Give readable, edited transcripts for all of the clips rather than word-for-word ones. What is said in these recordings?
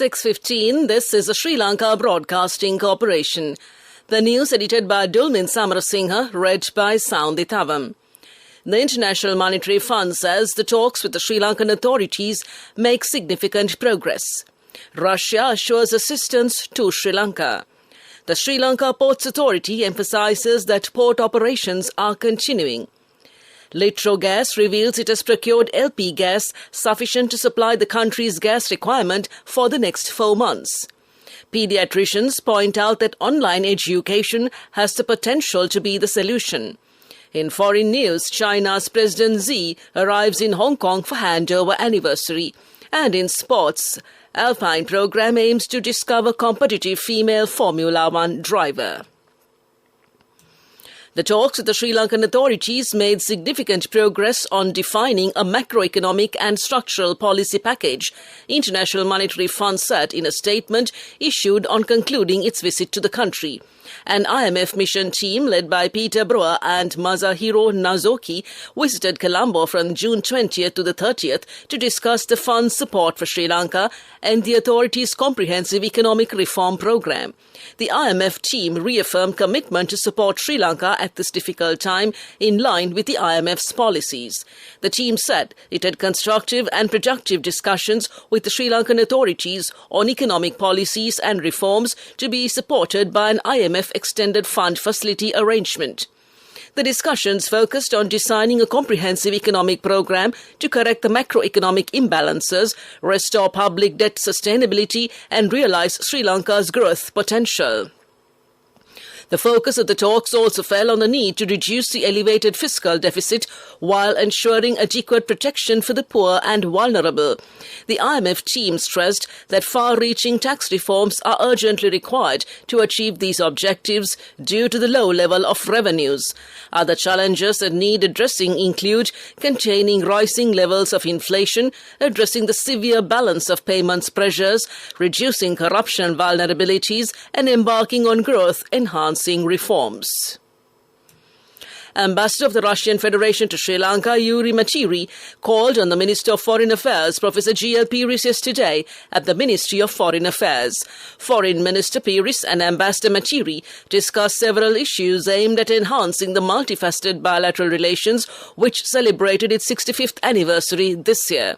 6:15, this is the Sri Lanka Broadcasting Corporation. The news edited by Dulmin Samarasinghe, read by Soundi Thavam. The International Monetary Fund says the talks with the Sri Lankan authorities make significant progress. Russia assures assistance to Sri Lanka. The Sri Lanka Ports Authority emphasizes that port operations are continuing. Litro Gas reveals it has procured LP gas sufficient to supply the country's gas requirement for the next 4 months. Pediatricians point out that online education has the potential to be the solution. In foreign news, China's President Xi arrives in Hong Kong for handover anniversary. And in sports, Alpine program aims to discover competitive female Formula One driver. The talks with the Sri Lankan authorities made significant progress on defining a macroeconomic and structural policy package, International Monetary Fund said in a statement issued on concluding its visit to the country. An IMF mission team led by Peter Brewer and Masahiro Nazoki visited Colombo from June 20th to the 30th to discuss the fund's support for Sri Lanka and the authority's comprehensive economic reform program. The IMF team reaffirmed commitment to support Sri Lanka at this difficult time in line with the IMF's policies. The team said it had constructive and productive discussions with the Sri Lankan authorities on economic policies and reforms to be supported by an IMF Extended Fund Facility arrangement. The discussions focused on designing a comprehensive economic program to correct the macroeconomic imbalances, restore public debt sustainability, and realize Sri Lanka's growth potential. The focus of the talks also fell on the need to reduce the elevated fiscal deficit while ensuring adequate protection for the poor and vulnerable. The IMF team stressed that far-reaching tax reforms are urgently required to achieve these objectives due to the low level of revenues. Other challenges that need addressing include containing rising levels of inflation, addressing the severe balance of payments pressures, reducing corruption vulnerabilities, and embarking on growth-enhancing reforms. Ambassador of the Russian Federation to Sri Lanka, Yuri Matiri, called on the Minister of Foreign Affairs, Professor G.L. Peiris, yesterday at the Ministry of Foreign Affairs. Foreign Minister Peiris and Ambassador Matiri discussed several issues aimed at enhancing the multifaceted bilateral relations, which celebrated its 65th anniversary this year.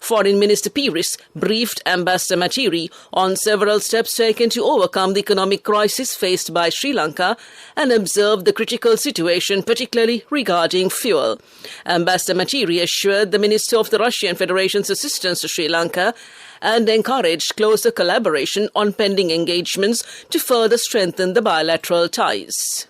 Foreign Minister Peiris briefed Ambassador Matiri on several steps taken to overcome the economic crisis faced by Sri Lanka and observed the critical situation, particularly regarding fuel. Ambassador Matiri assured the Minister of the Russian Federation's assistance to Sri Lanka and encouraged closer collaboration on pending engagements to further strengthen the bilateral ties.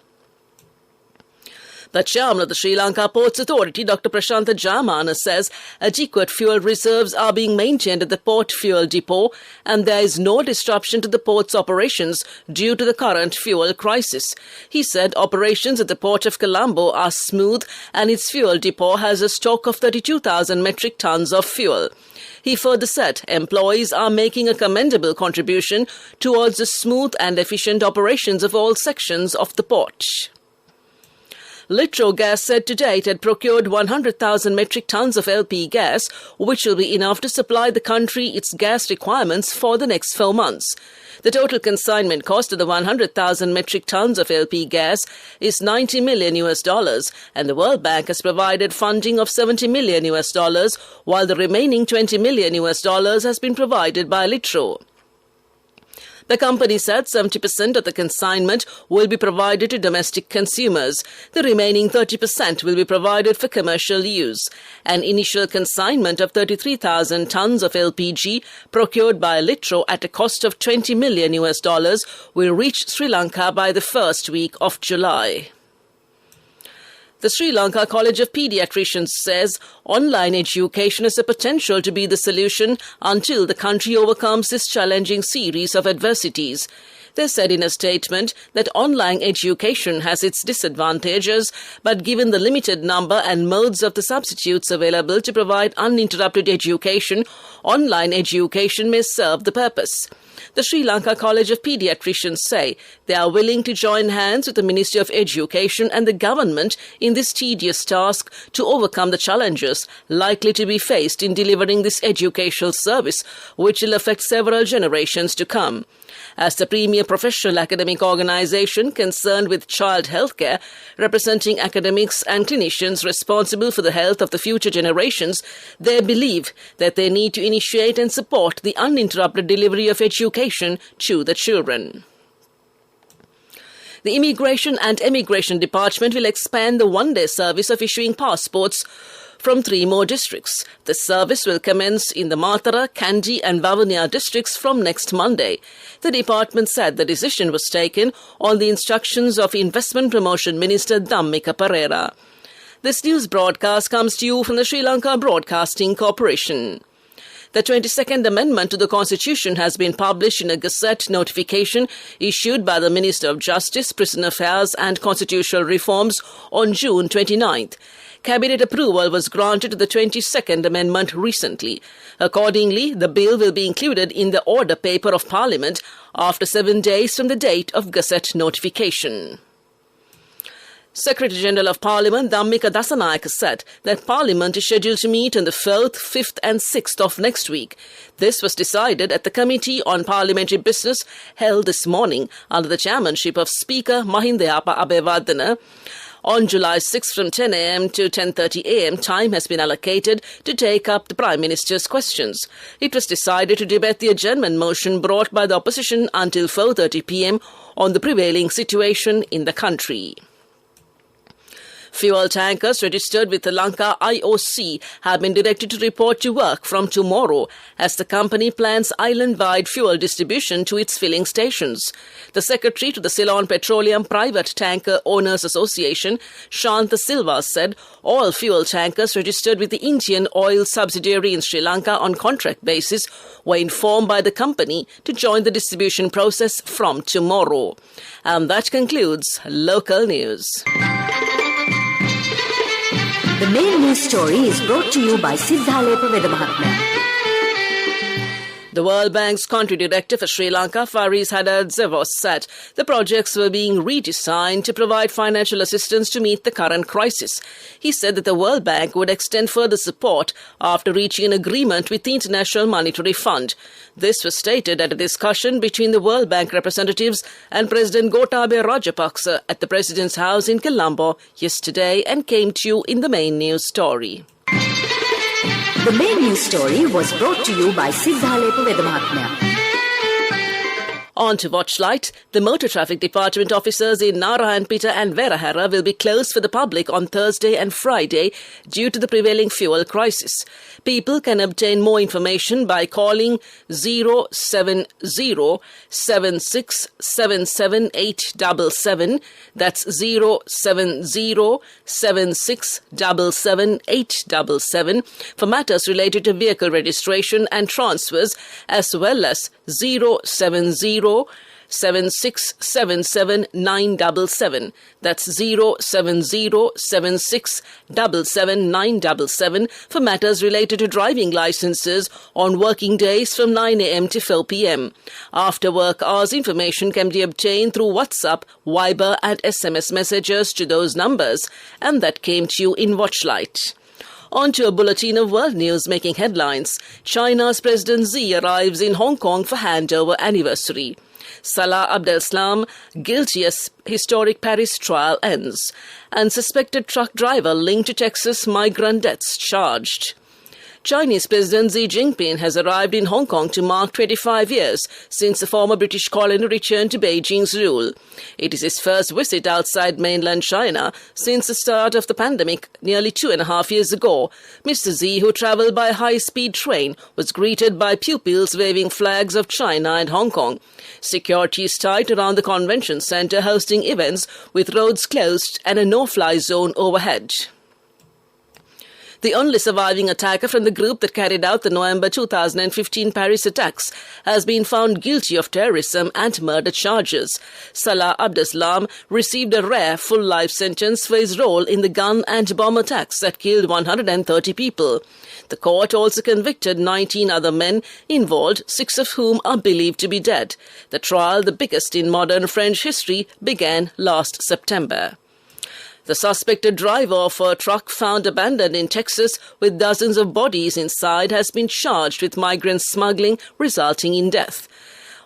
The chairman of the Sri Lanka Ports Authority, Dr. Prashantha Jayamana, says adequate fuel reserves are being maintained at the port fuel depot and there is no disruption to the port's operations due to the current fuel crisis. He said operations at the port of Colombo are smooth and its fuel depot has a stock of 32,000 metric tons of fuel. He further said employees are making a commendable contribution towards the smooth and efficient operations of all sections of the port. Litro Gas said today it had procured 100,000 metric tons of LP gas, which will be enough to supply the country its gas requirements for the next 4 months. The total consignment cost of the 100,000 metric tons of LP gas is $90 million, and the World Bank has provided funding of $70 million, while the remaining $20 million has been provided by Litro. The company said 70% of the consignment will be provided to domestic consumers. The remaining 30% will be provided for commercial use. An initial consignment of 33,000 tons of LPG procured by Litro at a cost of $20 million will reach Sri Lanka by the first week of July. The Sri Lanka College of Pediatricians says online education has the potential to be the solution until the country overcomes this challenging series of adversities. They said in a statement that online education has its disadvantages, but given the limited number and modes of the substitutes available to provide uninterrupted education, online education may serve the purpose. The Sri Lanka College of Paediatricians say they are willing to join hands with the Ministry of Education and the government in this tedious task to overcome the challenges likely to be faced in delivering this educational service, which will affect several generations to come. As the premier professional academic organisation concerned with child healthcare, representing academics and clinicians responsible for the health of the future generations, they believe that they need to initiate and support the uninterrupted delivery of education to the children. The Immigration and Emigration Department will expand the one-day service of issuing passports from 3 more districts. The service will commence in the Matara, Kandy and Vavuniya districts from next Monday. The department said the decision was taken on the instructions of Investment Promotion Minister Dhammika Perera. This news broadcast comes to you from the Sri Lanka Broadcasting Corporation. The 22nd Amendment to the Constitution has been published in a Gazette notification issued by the Minister of Justice, Prison Affairs and Constitutional Reforms on June 29th. Cabinet approval was granted to the 22nd Amendment recently. Accordingly, the bill will be included in the order paper of Parliament after 7 days from the date of Gazette notification. Secretary-General of Parliament Dhammika Dasanayake said that Parliament is scheduled to meet on the 4th, 5th and 6th of next week. This was decided at the Committee on Parliamentary Business held this morning under the chairmanship of Speaker Mahindayapa Abewardena. On July 6 from 10 a.m. to 10:30 a.m. time has been allocated to take up the Prime Minister's questions. It was decided to debate the adjournment motion brought by the opposition until 4:30 p.m. on the prevailing situation in the country. Fuel tankers registered with the Lanka IOC have been directed to report to work from tomorrow as the company plans island-wide fuel distribution to its filling stations. The secretary to the Ceylon Petroleum Private Tanker Owners Association, Shantha Silva, said all fuel tankers registered with the Indian oil subsidiary in Sri Lanka on contract basis were informed by the company to join the distribution process from tomorrow. And that concludes local news. The main news story is brought to you by Siddhalepa Vedamahatma. The World Bank's country director for Sri Lanka, Faris Hadad-Zevos, said the projects were being redesigned to provide financial assistance to meet the current crisis. He said that the World Bank would extend further support after reaching an agreement with the International Monetary Fund. This was stated at a discussion between the World Bank representatives and President Gotabaya Rajapaksa at the President's house in Colombo yesterday and came to you in the main news story. The main news story was brought to you by Siddhalepa Vedamahatma. On to Watchlight. The Motor Traffic Department officers in Narayanpeta and Verahara will be closed for the public on Thursday and Friday due to the prevailing fuel crisis. People can obtain more information by calling 070-7677-877. That's 070-7677-877 for matters related to vehicle registration and transfers, as well as 070-7677-977. That's 070-7677-977 for matters related to driving licenses on working days from 9 a.m. to 4 p.m. After work hours, information can be obtained through WhatsApp, Viber and SMS messages to those numbers. And that came to you in Watchlight. On to a bulletin of world news making headlines. China's President Xi arrives in Hong Kong for handover anniversary. Salah Abdeslam, guilty as historic Paris trial ends. And suspected truck driver linked to Texas migrant deaths charged. Chinese President Xi Jinping has arrived in Hong Kong to mark 25 years since the former British colony returned to Beijing's rule. It is his first visit outside mainland China since the start of the pandemic nearly 2.5 years ago. Mr. Xi, who travelled by high-speed train, was greeted by pupils waving flags of China and Hong Kong. Security is tight around the convention centre, hosting events with roads closed and a no-fly zone overhead. The only surviving attacker from the group that carried out the November 2015 Paris attacks has been found guilty of terrorism and murder charges. Salah Abdeslam received a rare full life sentence for his role in the gun and bomb attacks that killed 130 people. The court also convicted 19 other men involved, 6 of whom are believed to be dead. The trial, the biggest in modern French history, began last September. The suspected driver of a truck found abandoned in Texas with dozens of bodies inside has been charged with migrant smuggling, resulting in death.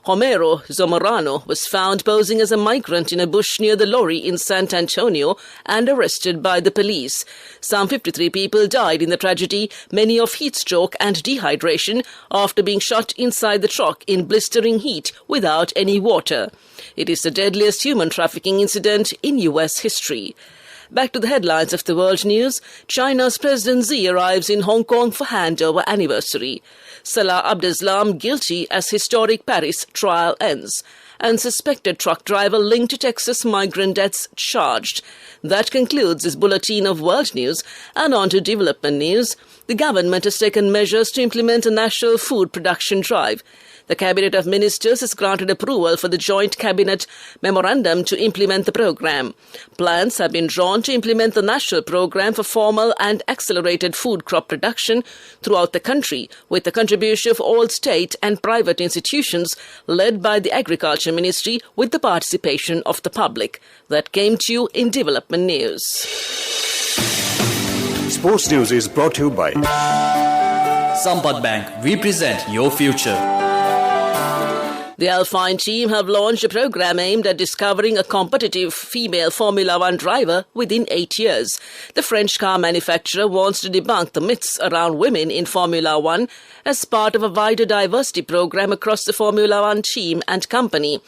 Homero Zamorano was found posing as a migrant in a bush near the lorry in San Antonio and arrested by the police. Some 53 people died in the tragedy, many of heat stroke and dehydration, after being shot inside the truck in blistering heat without any water. It is the deadliest human trafficking incident in U.S. history. Back to the headlines of the world news. China's President Xi arrives in Hong Kong for handover anniversary. Salah Abdeslam guilty as historic Paris trial ends. And suspected truck driver linked to Texas migrant deaths charged. That concludes this bulletin of world news. And on to development news. The government has taken measures to implement a national food production drive. The Cabinet of Ministers has granted approval for the joint cabinet memorandum to implement the program. Plans have been drawn to implement the national program for formal and accelerated food crop production throughout the country, with the contribution of all state and private institutions led by the Agriculture Ministry with the participation of the public. That came to you in development news. Sports news is brought to you by Sampath Bank. We present your future. The Alpine team have launched a program aimed at discovering a competitive female Formula One driver within 8 years. The French car manufacturer wants to debunk the myths around women in Formula One as part of a wider diversity program across the Formula One team and company.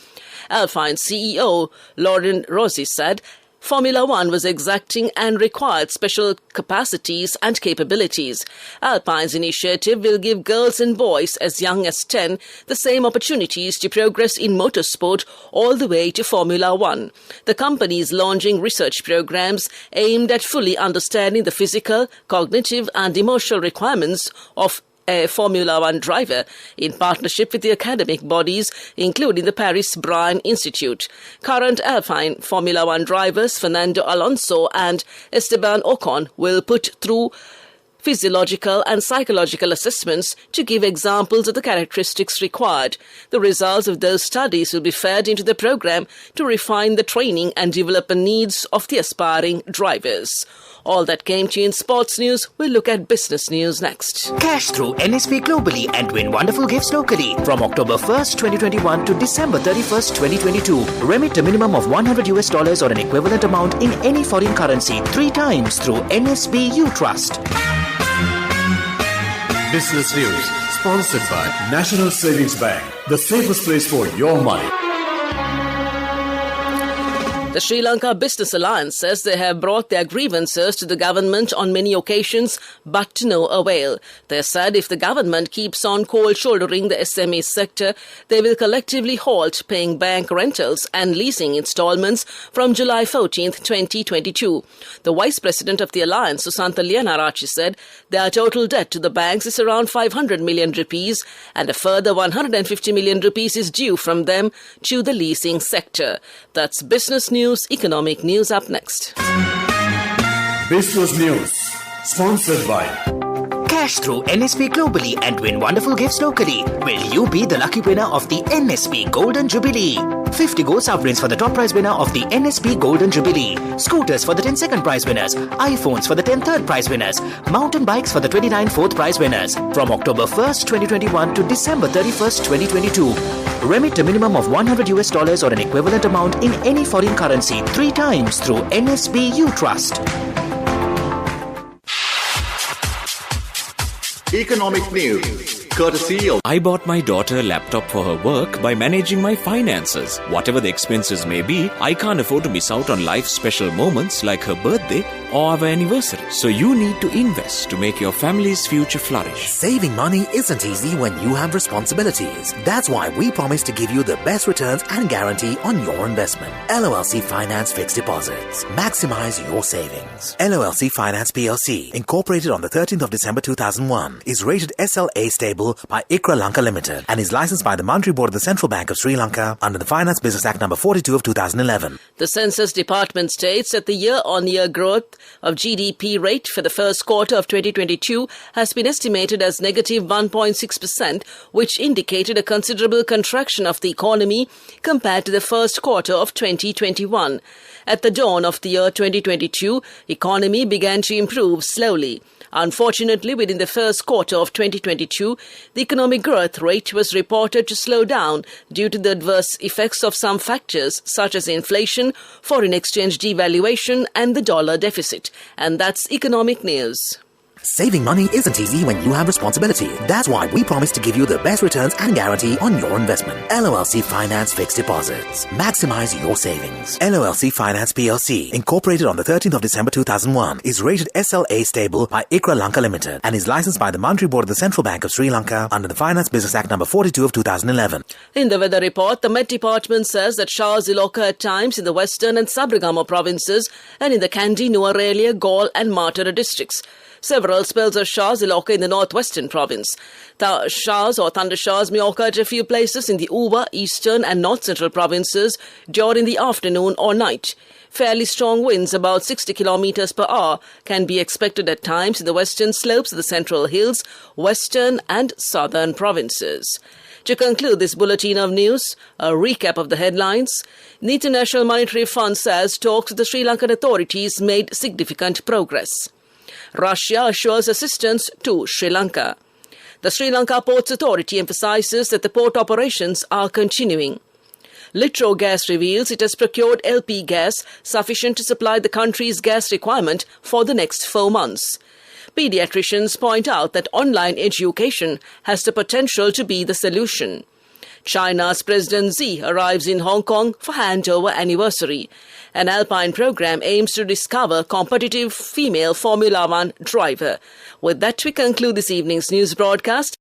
Alpine CEO Laurent Rossi said, Formula One was exacting and required special capacities and capabilities. Alpine's initiative will give girls and boys as young as 10 the same opportunities to progress in motorsport all the way to Formula One. The company is launching research programs aimed at fully understanding the physical, cognitive and emotional requirements of a Formula One driver in partnership with the academic bodies, including the Paris Bryan Institute. Current Alpine Formula One drivers Fernando Alonso and Esteban Ocon will put through physiological and psychological assessments to give examples of the characteristics required. The results of those studies will be fed into the program to refine the training and development needs of the aspiring drivers. All that came to you in sports news. We'll look at business news next. Cash through NSP globally and win wonderful gifts locally. From October 1st, 2021 to December 31st, 2022. Remit a minimum of $100 or an equivalent amount in any foreign currency 3 times through NSB You Trust. Business news sponsored by National Savings Bank, the safest place for your money. The Sri Lanka Business Alliance says they have brought their grievances to the government on many occasions, but to no avail. They said if the government keeps on cold-shouldering the SME sector, they will collectively halt paying bank rentals and leasing installments from July 14, 2022. The Vice President of the Alliance, Susantha Lianarachi, said their total debt to the banks is around 500 million rupees and a further 150 million rupees is due from them to the leasing sector. That's business news. Economic news up next. Business news sponsored by Cash through NSP globally and win wonderful gifts locally. Will you be the lucky winner of the NSP Golden Jubilee? 50 gold sovereigns for the top prize winner of the NSP Golden Jubilee. Scooters for the 10 second prize winners. iPhones for the 10 third prize winners. Mountain bikes for the 29 fourth prize winners. From October 1st, 2021 to December 31st, 2022. Remit a minimum of $100 or an equivalent amount in any foreign currency 3 times through NSB You Trust. Economic news. courtesy of... I bought my daughter a laptop for her work by managing my finances. Whatever the expenses may be, I can't afford to miss out on life's special moments like her birthday or our anniversary. So you need to invest to make your family's future flourish. Saving money isn't easy when you have responsibilities. That's why we promise to give you the best returns and guarantee on your investment. LOLC Finance Fixed Deposits. Maximize your savings. LOLC Finance PLC, incorporated on the 13th of December 2001, is rated SLA stable by ICRA Lanka Limited and is licensed by the Monetary Board of the Central Bank of Sri Lanka under the Finance Business Act number 42 of 2011. The Census Department states that the year-on-year growth of GDP rate for the first quarter of 2022 has been estimated as negative 1.6%, which indicated a considerable contraction of the economy compared to the first quarter of 2021. At the dawn of the year 2022, economy began to improve slowly. Unfortunately, within the first quarter of 2022, the economic growth rate was reported to slow down due to the adverse effects of some factors such as inflation, foreign exchange devaluation and the dollar deficit. And that's economic news. Saving money isn't easy when you have responsibility. That's why we promise to give you the best returns and guarantee on your investment. LOLC Finance Fixed Deposits. Maximize your savings. LOLC Finance PLC, incorporated on the 13th of December 2001, is rated SLA stable by ICRA Lanka Limited and is licensed by the Monetary Board of the Central Bank of Sri Lanka under the Finance Business Act number 42 of 2011. In the weather report, the Met Department says that showers will occur at times in the western and Sabragama provinces and in the Kandy, Nuwara, Galle and Matara districts. Several spells of showers will occur in the northwestern province. The showers or thunder showers may occur at a few places in the Uva, eastern and north central provinces during the afternoon or night. Fairly strong winds, about 60 kilometers per hour, can be expected at times in the western slopes of the central hills, western and southern provinces. To conclude this bulletin of news, a recap of the headlines. The International Monetary Fund says talks with the Sri Lankan authorities made significant progress. Russia assures assistance to Sri Lanka. The Sri Lanka Ports Authority emphasizes that the port operations are continuing. Litro Gas reveals it has procured LP gas sufficient to supply the country's gas requirement for the next 4 months. Pediatricians point out that online education has the potential to be the solution. China's President Xi arrives in Hong Kong for handover anniversary. An Alpine program aims to discover competitive female Formula One driver. With that, we conclude this evening's news broadcast.